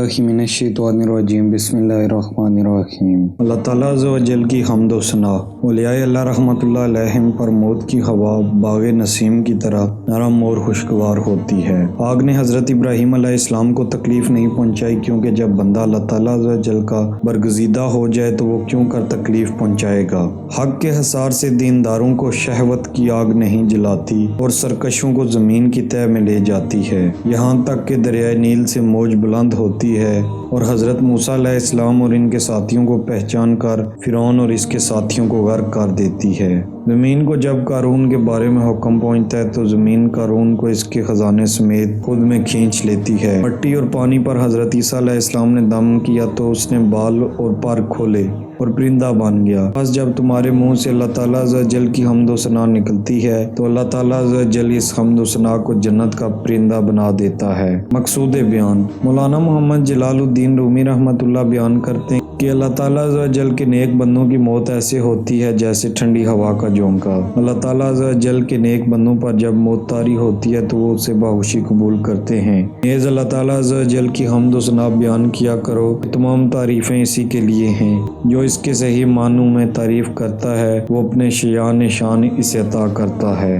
باللہ من الشیطان الرجیم بسم اللہ الرحمن الرحیم۔ اللہ تعالیٰ عز و جل کی حمد و ثنا۔ اولیاء اللہ رحمۃ اللہ علیہم پر موت کی ہوا باغ نسیم کی طرح نرم اور خوشگوار ہوتی ہے۔ آگ نے حضرت ابراہیم علیہ السلام کو تکلیف نہیں پہنچائی، کیونکہ جب بندہ اللہ تعالیٰ عز و جل کا برگزیدہ ہو جائے تو وہ کیوں کر تکلیف پہنچائے گا۔ حق کے حصار سے دینداروں کو شہوت کی آگ نہیں جلاتی اور سرکشوں کو زمین کی تہہ میں لے جاتی ہے، یہاں تک کہ دریائے نیل سے موج بلند ہوتی ہے اور حضرت موسیٰ علیہ السلام اور ان کے ساتھیوں کو پہچان کر فرعون اور اس کے ساتھیوں کو غرق کر دیتی ہے۔ زمین کو جب قارون کے بارے میں حکم پہنچتا ہے تو زمین قارون کو اس کے خزانے سمیت خود میں کھینچ لیتی ہے۔ مٹی اور پانی پر حضرت عیسیٰ علیہ السلام نے دم کیا تو اس نے بال اور پر کھولے اور پرندہ بن گیا۔ بس جب تمہارے منہ سے اللہ تعالیٰ عز و جل کی حمد و ثنا نکلتی ہے تو اللہ تعالیٰ عز و جل اس حمد و ثنا کو جنت کا پرندہ بنا دیتا ہے۔ مقصود بیان۔ مولانا محمد جلال الدین رومی رحمۃ اللہ بیان کرتے ہیں کہ اللہ تعالیٰ عز و جل کے نیک بندوں کی موت ایسے ہوتی ہے جیسے ٹھنڈی ہوا کا جھونکا۔ اللہ تعالیٰ عز و جل کے نیک بندوں پر جب موت طاری ہوتی ہے تو وہ اسے باہوشی قبول کرتے ہیں۔ نیز اللہ تعالیٰ عز و جل کی حمد و ثنا بیان کیا کرو، تمام تعریفیں اسی کے لیے ہیں۔ جو اس کے صحیح معنوں میں تعریف کرتا ہے وہ اپنے شایان شان اسے عطا کرتا ہے۔